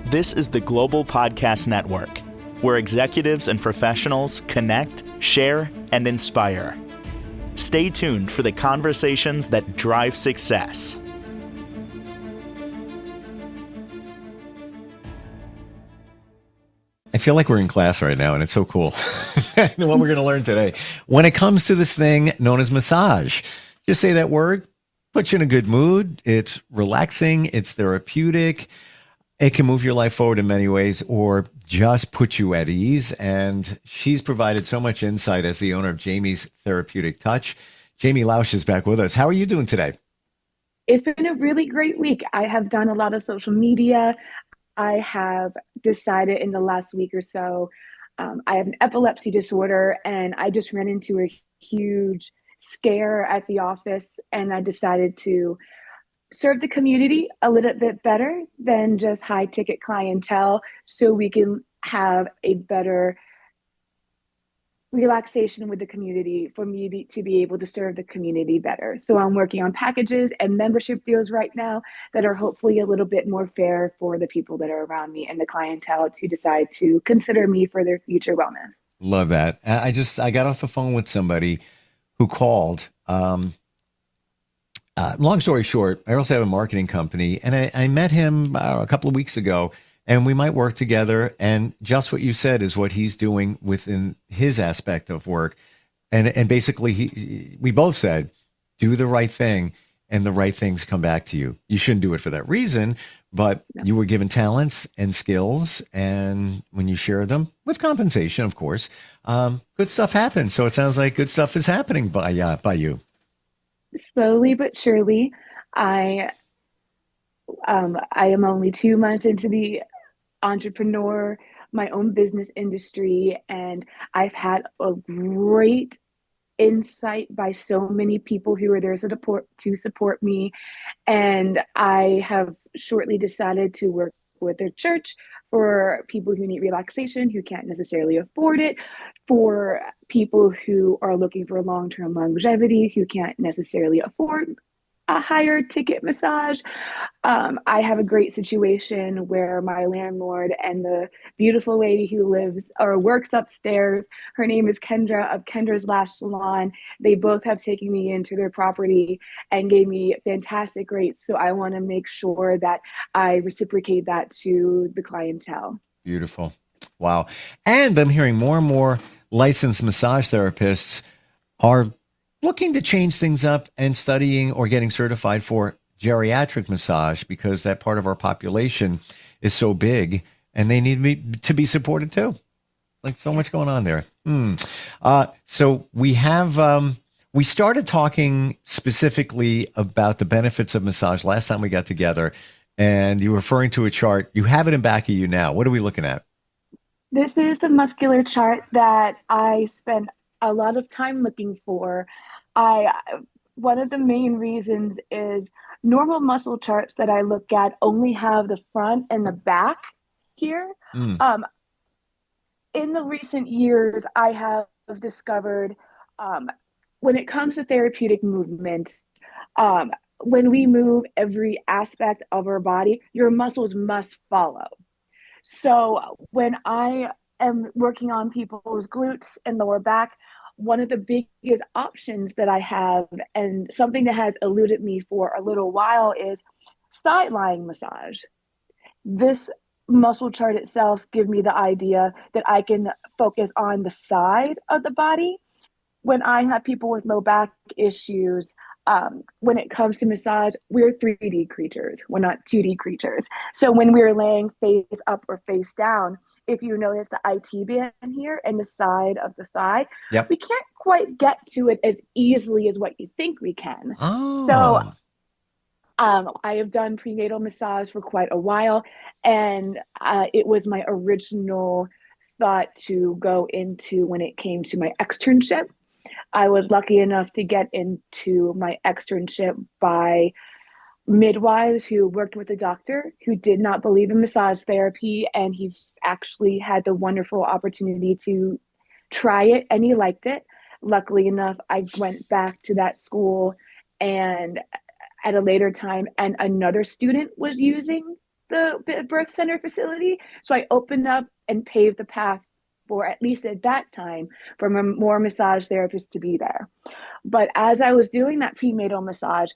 This is the Global Podcast Network, where executives and professionals connect, share, and inspire. Stay tuned for the conversations that drive success. I feel like we're in class right now, and it's so cool. What we're going to learn today. When it comes to this thing known as massage, just say that word, puts you in a good mood. It's relaxing. It's therapeutic. It can move your life forward in many ways or just put you at ease. And she's provided so much insight as the owner of Jami's Therapeutic Touch. Jami Lausch is back with us. How are you doing today? It's been a really great week. I have done a lot of social media. I have decided in the last week or so, I have an epilepsy disorder, and I just ran into a huge scare at the office, and I decided to serve the community a little bit better than just high ticket clientele so we can have a better relaxation with the community for me to be able to serve the community better. So I'm working on packages and membership deals right now that are hopefully a little bit more fair for the people that are around me and the clientele to decide to consider me for their future wellness. Love that. I got off the phone with somebody who called. Long story short, I also have a marketing company, and I met him a couple of weeks ago, and we might work together. And just what you said is what he's doing within his aspect of work. And basically, we both said, do the right thing, and the right things come back to you. You shouldn't do it for that reason, but you were given talents and skills, and when you share them with compensation, of course, good stuff happens. So it sounds like good stuff is happening by you. Slowly but surely. I am only 2 months into the my own business industry, and I've had a great insight by so many people who are there to support me. And I have shortly decided to work with a church for people who need relaxation, who can't necessarily afford it, for people who are looking for long-term longevity, who can't necessarily afford a higher ticket massage. I have a great situation where my landlord and the beautiful lady who lives or works upstairs, her name is Kendra of Kendra's Lash Salon. They both have taken me into their property and gave me fantastic rates. So I want to make sure that I reciprocate that to the clientele. Beautiful. Wow. And I'm hearing more and more licensed massage therapists are looking to change things up and studying or getting certified for geriatric massage because that part of our population is so big and they need to be supported too. Like so much going on there. So we started talking specifically about the benefits of massage last time we got together, and you were referring to a chart. You have it in back of you now. What are we looking at? This is the muscular chart that I spent a lot of time looking for. One of the main reasons is normal muscle charts that I look at only have the front and the back here. In the recent years, I have discovered when it comes to therapeutic movement, when we move every aspect of our body, your muscles must follow. So when I am working on people's glutes and lower back, one of the biggest options that I have, and something that has eluded me for a little while, is side lying massage. This muscle chart itself gives me the idea that I can focus on the side of the body. When I have people with low back issues, when it comes to massage, we're 3D creatures. We're not 2D creatures. So when we're laying face up or face down, if you notice the IT band here and the side of the thigh, we can't quite get to it as easily as what you think we can. So I have done prenatal massage for quite a while, and it was my original thought to go into when it came to my externship. I was lucky enough to get into my externship by midwives who worked with a doctor who did not believe in massage therapy, and he actually had the wonderful opportunity to try it, and he liked it. Luckily enough, I went back to that school and at a later time, and another student was using the birth center facility. So I opened up and paved the path for, at least at that time, for more massage therapists to be there. But as I was doing that prenatal massage,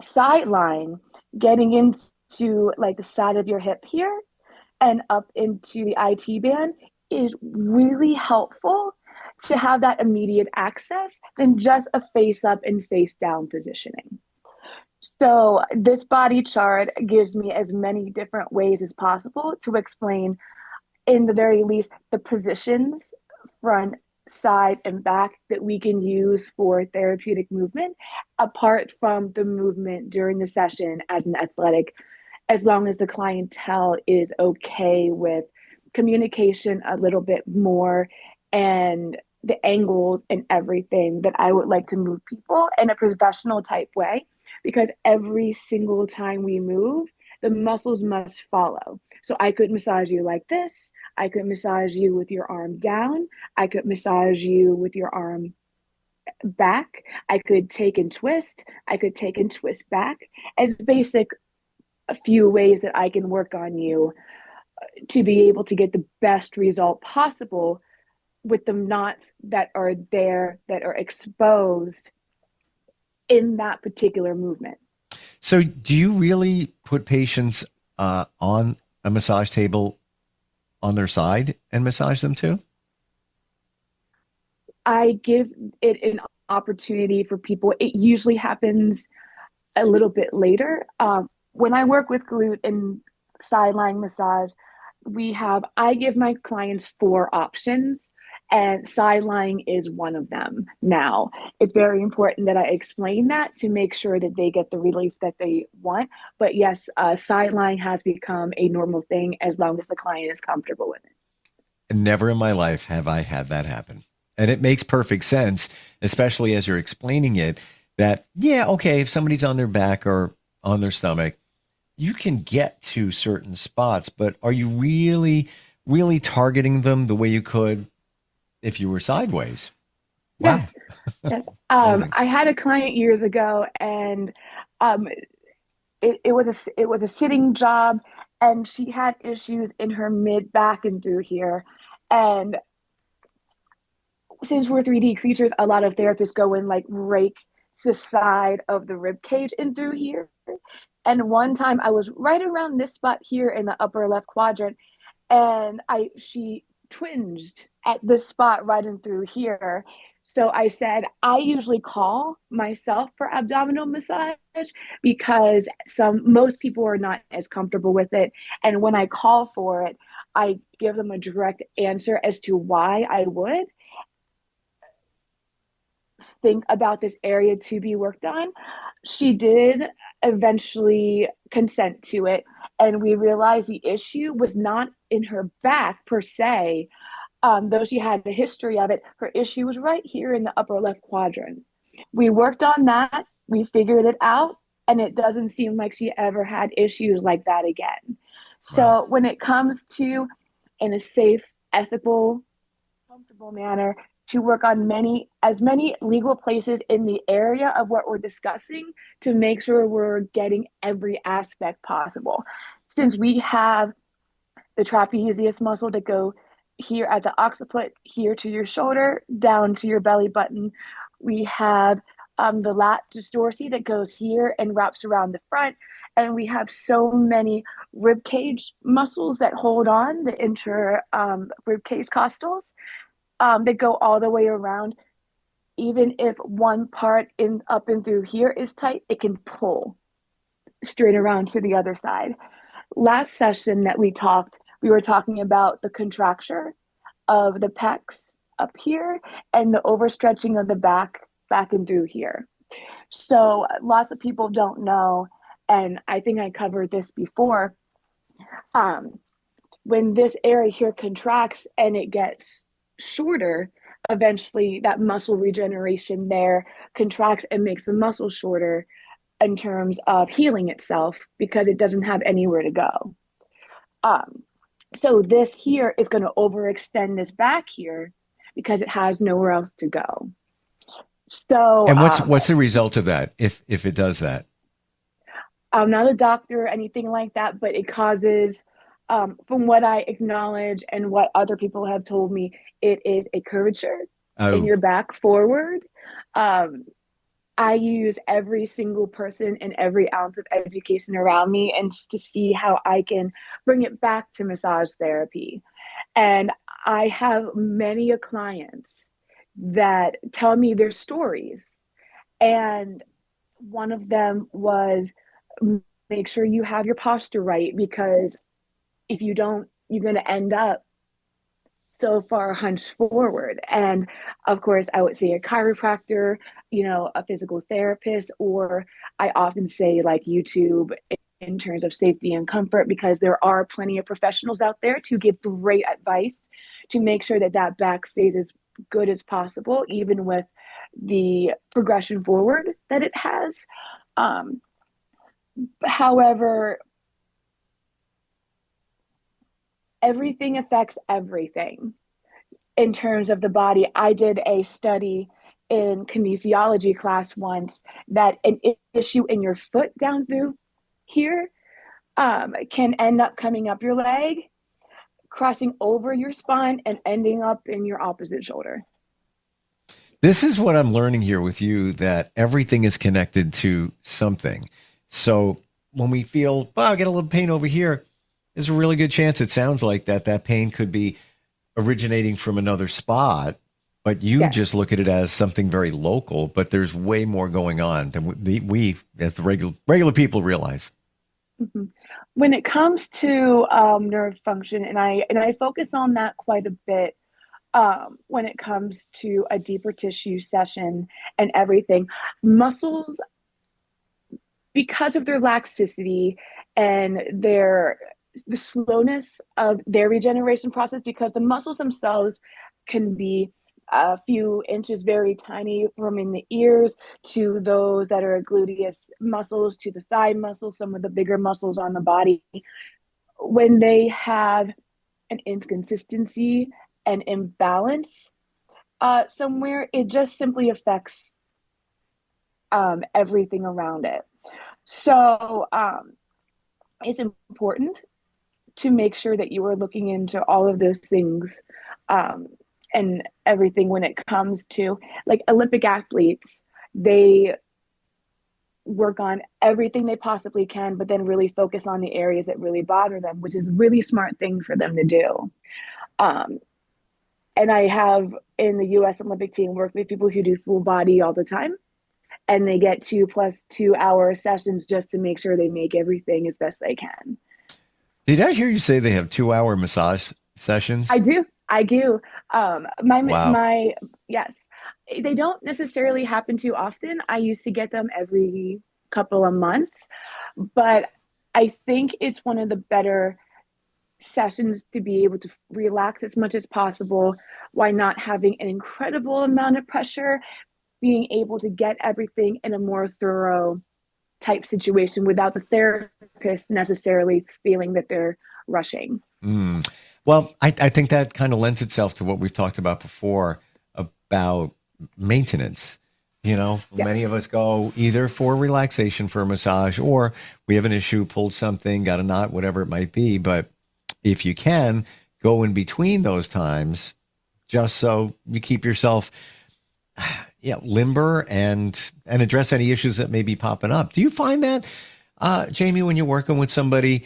side lying, getting into like the side of your hip here and up into the IT band is really helpful to have that immediate access than just a face up and face down positioning. So this body chart gives me as many different ways as possible to explain, in the very least, the positions, front, side, and back, that we can use for therapeutic movement, apart from the movement during the session as an athletic, as long as the clientele is okay with communication a little bit more and the angles and everything, that I would like to move people in a professional type way, because every single time we move, the muscles must follow. So I could massage you like this. I could massage you with your arm down. I could massage you with your arm back. I could take and twist. I could take and twist back, as basic a few ways that I can work on you to be able to get the best result possible with the knots that are there, that are exposed in that particular movement. So do you really put patients on a massage table on their side and massage them too? I give it an opportunity for people. It usually happens a little bit later. When I work with glute and side lying massage, I give my clients 4 options, and side lying is one of them. Now, it's very important that I explain that to make sure that they get the relief that they want. But yes, side lying has become a normal thing as long as the client is comfortable with it. Never in my life have I had that happen. And it makes perfect sense, especially as you're explaining it, that, yeah, okay, if somebody's on their back or on their stomach, you can get to certain spots, but are you really, really targeting them the way you could if you were sideways? Wow. Yes. Yes. I had a client years ago, and um, it was a sitting job, and she had issues in her mid back and through here. And since we're 3D creatures, a lot of therapists go and like rake the side of the rib cage and through here. And one time I was right around this spot here in the upper left quadrant, and she twinged at this spot right in through here. So I said, I usually call myself for abdominal massage because most people are not as comfortable with it. And when I call for it, I give them a direct answer as to why I would think about this area to be worked on. She did eventually consent to it, and we realized the issue was not in her back per se. Though she had a history of it, her issue was right here in the upper left quadrant. We worked on that, we figured it out, and it doesn't seem like she ever had issues like that again. Wow. So when it comes to, in a safe, ethical, comfortable manner, to work on as many legal places in the area of what we're discussing, to make sure we're getting every aspect possible. Since we have the trapezius muscle to go here at the occiput, here to your shoulder, down to your belly button. We have the latissimus dorsi that goes here and wraps around the front. And we have so many rib cage muscles that hold on, the inter rib cage costals, that go all the way around. Even if one part up and through here is tight, it can pull straight around to the other side. Last session that we were talking about the contracture of the pecs up here and the overstretching of the back and through here. So lots of people don't know, and I think I covered this before. When this area here contracts and it gets shorter, eventually that muscle regeneration there contracts and makes the muscle shorter in terms of healing itself because it doesn't have anywhere to go. So this here is going to overextend this back here because it has nowhere else to go. So, And what's the result of that if it does that? I'm not a doctor or anything like that, but it causes, from what I acknowledge and what other people have told me, it is a curvature in Oh, your back forward. Um, I use every single person and every ounce of education around me and to see how I can bring it back to massage therapy. And I have many clients that tell me their stories. And one of them was, make sure you have your posture right, because if you don't, you're going to end up so far hunched forward. And of course, I would say a chiropractor, a physical therapist, or I often say like YouTube in terms of safety and comfort, because there are plenty of professionals out there to give great advice to make sure that that back stays as good as possible, even with the progression forward that it has. Um, However, everything affects everything in terms of the body. I did a study in kinesiology class once that an issue in your foot down through here can end up coming up your leg, crossing over your spine, and ending up in your opposite shoulder. this is what I'm learning here with you, that everything is connected to something. So when we feel, oh, I get a little pain over here, there's a really good chance, it sounds like, that pain could be originating from another spot, but you Yes. just look at it as something very local, but there's way more going on than we as the regular people realize. Mhm. When it comes to nerve function, and I focus on that quite a bit when it comes to a deeper tissue session and everything, muscles, because of their laxicity and the slowness of their regeneration process, because the muscles themselves can be a few inches very tiny, from in the ears to those that are gluteus muscles to the thigh muscles, some of the bigger muscles on the body. When they have an inconsistency and imbalance somewhere, it just simply affects everything around it. So it's important to make sure that you are looking into all of those things um, and everything when it comes to like Olympic athletes. They work on everything they possibly can, but then really focus on the areas that really bother them, which is a really smart thing for them to do. Um, and I have in the US Olympic team work with people who do full body all the time, and they get 2 + 2 hour sessions just to make sure they make everything as best they can. Did I hear you say they have 2 hour massage I sessions? do. I do. Wow. My yes. They don't necessarily happen too often. I used to get them every couple of months, but I think it's one of the better sessions to be able to relax as much as possible while not having an incredible amount of pressure, being able to get everything in a more thorough type situation without the therapist necessarily feeling that they're rushing. Mm. Well, I think that kind of lends itself to what we've talked about before about maintenance. Yes. Many of us go either for relaxation for a massage, or we have an issue, pulled something, got a knot, whatever it might be. But if you can, go in between those times, just so you keep yourself, yeah, limber and address any issues that may be popping up. Do you find that, Jamie, when you're working with somebody,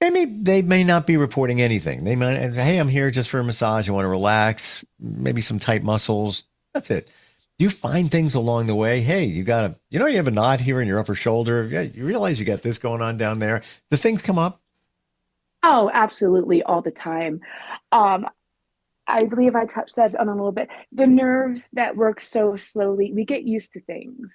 they may not be reporting anything. They might, hey, I'm here just for a massage. I want to relax, maybe some tight muscles. That's it. Do you find things along the way? Hey, you have a knot here in your upper shoulder. Yeah, you realize you got this going on down there. The things come up. Oh, absolutely, all the time. Um, I believe I touched that on a little bit. The nerves that work so slowly, we get used to things.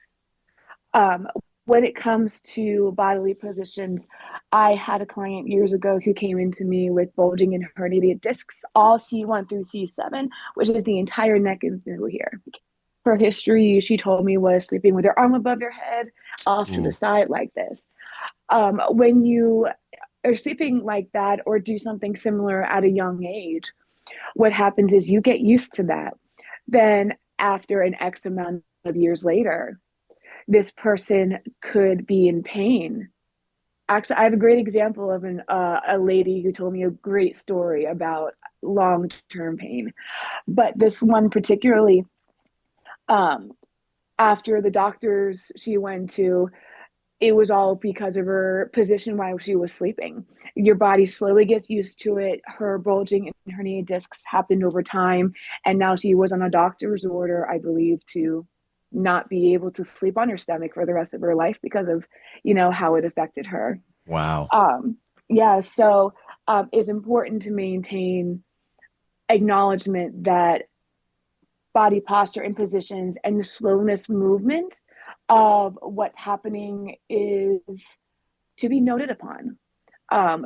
Um, when it comes to bodily positions, I had a client years ago who came into me with bulging and herniated discs, all C1 through C7, which is the entire neck and through here. Her history, she told me, was sleeping with her arm above your head, off to the Ooh. side like this. When you are sleeping like that or do something similar at a young age, what happens is you get used to that. Then, after an X amount of years later, this person could be in pain. Actually, I have a great example of a lady who told me a great story about long-term pain. But this one particularly, um, after the doctors she went to, it was all because of her position while she was sleeping. Your body slowly gets used to it. Her bulging and herniated discs happened over time. And now she was on a doctor's order, I believe, to not be able to sleep on her stomach for the rest of her life because of, how it affected her. Wow. Um, yeah, so it's important to maintain acknowledgement that body posture and positions and the slowness movement of what's happening is to be noted upon. Um,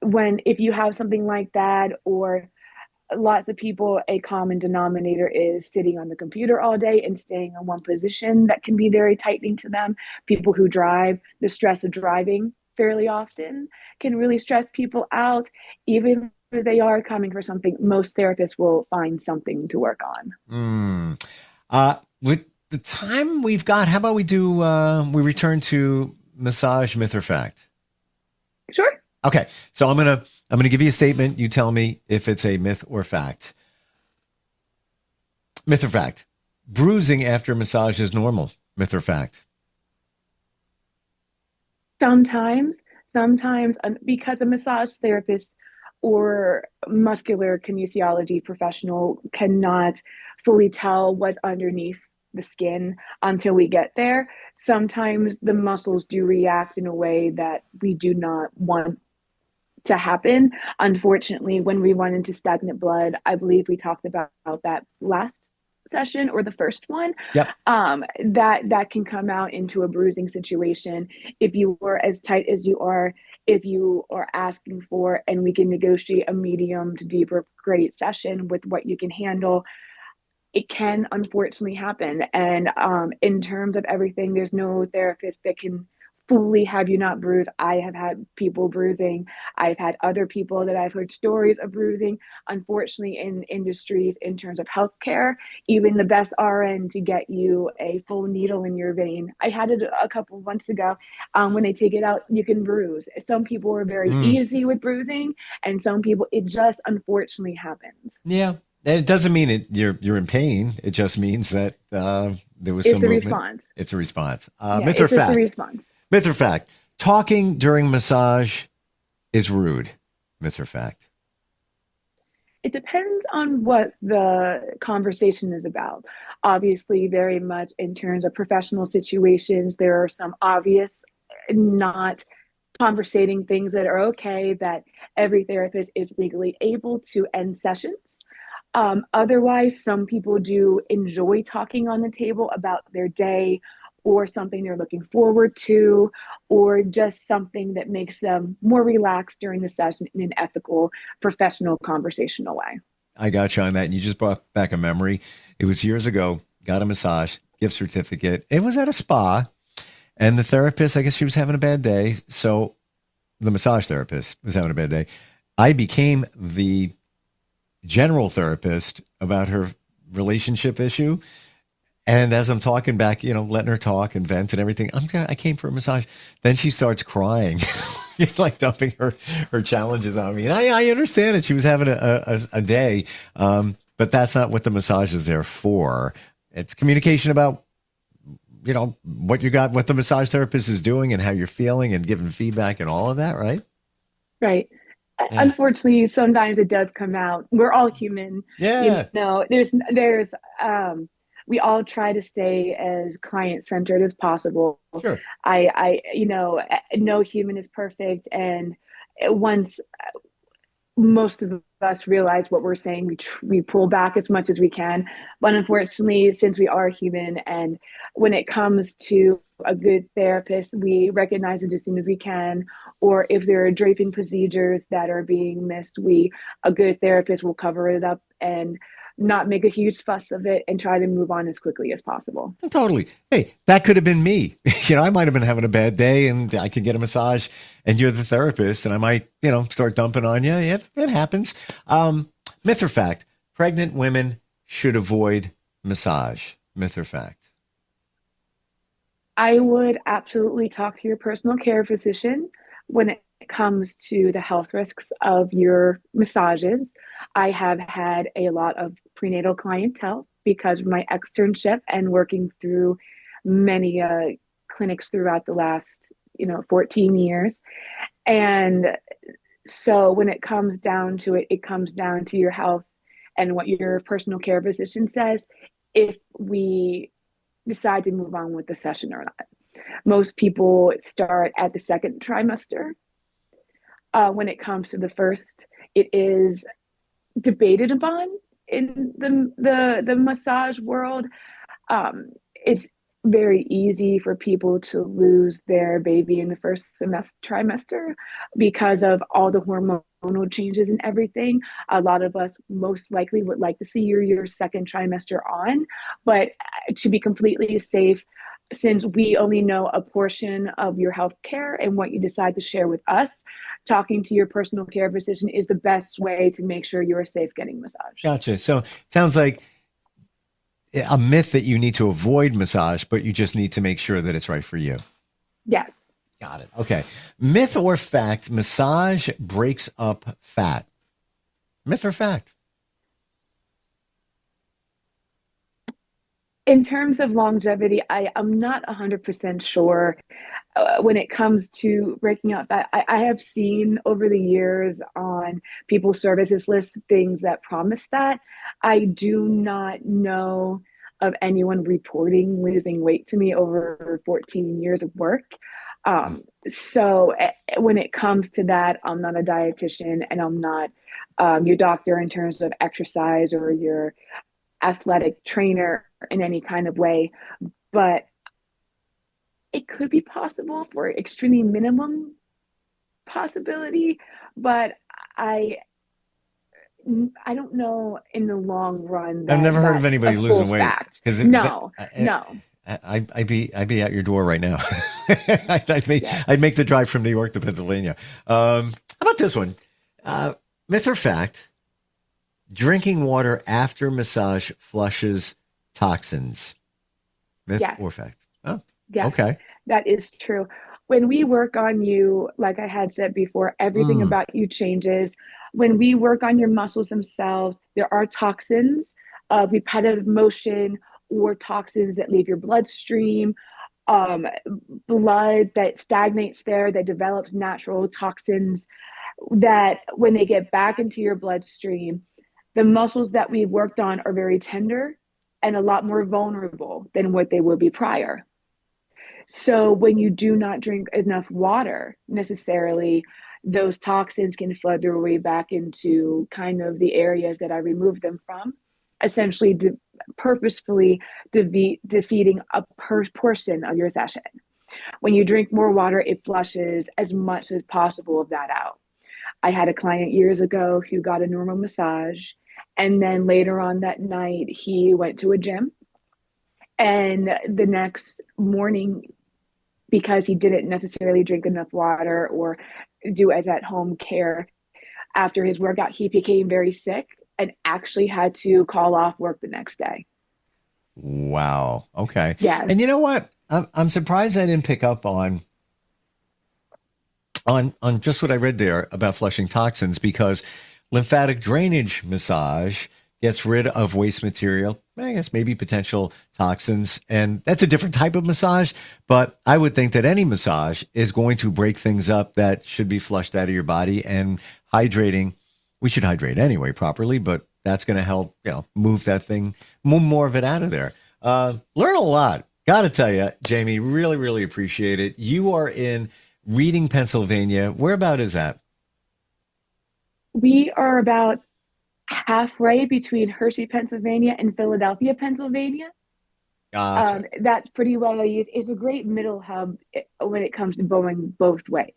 if you have something like that, or lots of people, a common denominator is sitting on the computer all day and staying in one position that can be very tightening to them. People who drive, the stress of driving fairly often can really stress people out. Even if they are coming for something, most therapists will find something to work on. With the time we've got, how about we return to massage, myth or fact? Sure. Okay. So I'm gonna give you a statement. You tell me if it's a myth or fact. Myth or fact? Bruising after massage is normal. Myth or fact? Sometimes, sometimes, because a massage therapist or muscular kinesiology professional cannot fully tell what's underneath the skin until we get there. Sometimes the muscles do react in a way that we do not want to happen. Unfortunately, when we run into stagnant blood, I believe we talked about that last session or the first one, Yep. that can come out into a bruising situation if you were as tight as you are, if you are asking for, and we can negotiate a medium to deeper grade session with what you can handle. It can unfortunately happen. And in terms of everything, there's no therapist that can fully have you not bruise. I have had people bruising. I've had other people that I've heard stories of bruising. Unfortunately, in industries, in terms of healthcare, even the best RN to get you a full needle in your vein. I had it a couple of months ago. When they take it out, you can bruise. Some people are very Mm. easy with bruising, and some people, it just unfortunately happens. Yeah. And it doesn't mean you're in pain. It just means that there was It's some a movement. response. It's a response. Yeah, Myth or it's just a fact? response. Myth or fact? Talking during massage is rude. Myth or fact? It depends on what the conversation is about. Obviously, very much in terms of professional situations, there are some obvious, not conversating things that are okay, that every therapist is legally able to end sessions. Otherwise, some people do enjoy talking on the table about their day or something they're looking forward to, or just something that makes them more relaxed during the session in an ethical, professional, conversational way. I got you on that. And you just brought back a memory. It was years ago, got a massage, gift certificate. It was at a spa. And the therapist, I guess she was having a bad day. So the massage therapist was having a bad day. I became the general therapist about her relationship issue. And as I'm talking back, letting her talk and vent and everything, I came for a massage. Then she starts crying, like dumping her challenges on me. And I understand it. She was having a day, but that's not what the massage is there for. It's communication about, what you got, what the massage therapist is doing and how you're feeling and giving feedback and all of that, right? Right. Yeah. Unfortunately, sometimes it does come out. We're all human. Yeah. There's we all try to stay as client centered as possible. Sure. No human is perfect, and once most of us realize what we're saying, we pull back as much as we can. But unfortunately, since we are human, and when it comes to a good therapist, we recognize it as soon as we can. Or if there are draping procedures that are being missed, a good therapist will cover it up and not make a huge fuss of it and try to move on as quickly as possible. Totally. Hey, that could have been me. I might have been having a bad day and I could get a massage and you're the therapist and I might, start dumping on you. It happens. Myth or fact, pregnant women should avoid massage. Myth or fact? I would absolutely talk to your personal care physician when it comes to the health risks of your massages. I have had a lot of prenatal clientele because of my externship and working through many clinics throughout the last, 14 years. And so when it comes down to it, it comes down to your health and what your personal care physician says if we decide to move on with the session or not. Most people start at the second trimester. When it comes to the first, it is debated upon in the massage world. It's very easy for people to lose their baby in the first trimester because of all the hormonal changes and everything. A lot of us most likely would like to see your second trimester on, but to be completely safe, since we only know a portion of your health care and what you decide to share with us, talking to your personal care physician is the best way to make sure you're safe getting massage. Gotcha. So it sounds like a myth that you need to avoid massage, but you just need to make sure that it's right for you. Yes. Got it. Okay. Myth or fact, massage breaks up fat. Myth or fact? In terms of longevity, I am not 100% sure when it comes to breaking up fat. I have seen over the years on people's services list things that promise that. I do not know of anyone reporting losing weight to me over 14 years of work. So when it comes to that, I'm not a dietitian and I'm not your doctor in terms of exercise or your athletic trainer in any kind of way, but it could be possible for extremely minimum possibility, but I I don't know in the long run I've that never heard of that's anybody a full losing weight fact. because No, no. I'd be at your door right now. Yeah. I'd make the drive from New York to Pennsylvania. How about this one? Myth or fact? Drinking water after massage flushes toxins. Myth Yes. or fact? Oh, Yes. okay. That is true. When we work on you, like I had said before, everything Mm, about you changes. When we work on your muscles themselves, there are toxins, repetitive motion, or toxins that leave your bloodstream, um, blood that stagnates there, that develops natural toxins that when they get back into your bloodstream, the muscles that we worked on are very tender and a lot more vulnerable than what they will be prior. So when you do not drink enough water necessarily, those toxins can flood their way back into kind of the areas that I removed them from, essentially purposefully defeating a portion of your session. When you drink more water, it flushes as much as possible of that out. I had a client years ago who got a normal massage, and then later on that night, he went to a gym. And the next morning, because he didn't necessarily drink enough water or do as at home care after his workout, he became very sick and actually had to call off work the next day. wow. Okay. Yes. And you know what? I'm surprised I didn't pick up on just what I read there about flushing toxins because lymphatic drainage massage gets rid of waste material, I guess maybe potential toxins, and that's a different type of massage, but I would think that any massage is going to break things up that should be flushed out of your body and hydrating. We should hydrate anyway properly, but that's going to help, move that thing, move more of it out of there. Learn a lot. Got to tell you, Jamie, really, really appreciate it. You are in Reading, Pennsylvania. Where about is that? We are about halfway between Hershey, Pennsylvania and Philadelphia, Pennsylvania. Gotcha. That's pretty well used. It's a great middle hub when it comes to going both ways.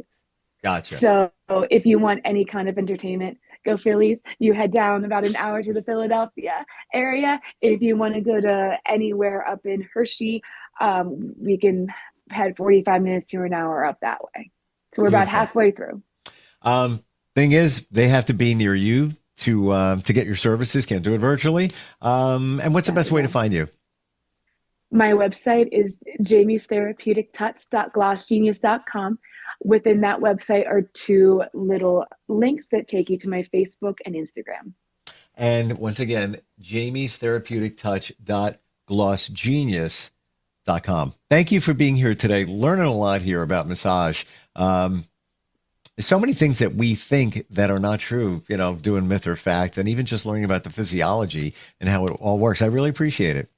Gotcha. So if you want any kind of entertainment, go Phillies. You head down about an hour to the Philadelphia area. If you want to go to anywhere up in Hershey, we can head 45 minutes to an hour up that way. So we're about Beautiful. halfway through. Um, Thing is, they have to be near you to get your services. Can't do it virtually. And what's the best way to find you? My website is jamie'stherapeutictouch.glossgenius.com. Within that website are two little links that take you to my Facebook and Instagram. And once again, Jamie's Therapeutic Touch.glossgenius.com. Thank you for being here today. Learning a lot here about massage. There's so many things that we think that are not true, doing myth or fact, and even just learning about the physiology and how it all works. I really appreciate it.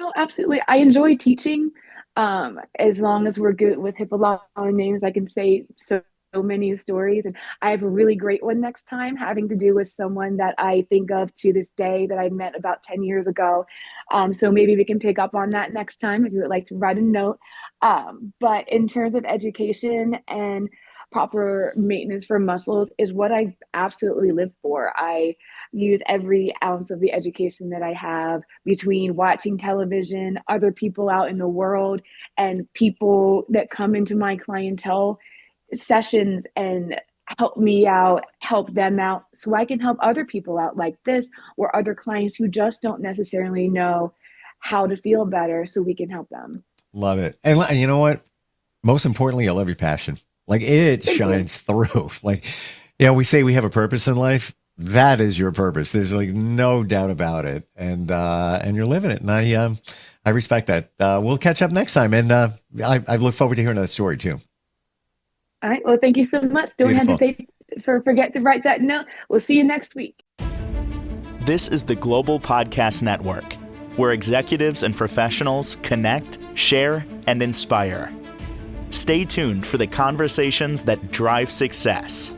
Oh, absolutely. I enjoy teaching. As long as we're good with HIPAA law names, I can say so many stories. And I have a really great one next time having to do with someone that I think of to this day that I met about 10 years ago. So maybe we can pick up on that next time if you would like to write a note. But in terms of education and proper maintenance for muscles is what I absolutely live for. I use every ounce of the education that I have between watching television, other people out in the world, and people that come into my clientele sessions and help me out, help them out, so I can help other people out like this, or other clients who just don't necessarily know how to feel better, so we can help them. Love it. And you know what? Most importantly, I love your passion. Like it Thank you. shines through. Like, we say we have a purpose in life. That is your purpose. There's like no doubt about it. And you're living it. And I respect that. We'll catch up next time. And I look forward to hearing that story too. All right. Well, thank you so much. Don't Beautiful. hesitate forget to write that note. We'll see you next week. This is the Global Podcast Network, where executives and professionals connect, share, and inspire. Stay tuned for the conversations that drive success.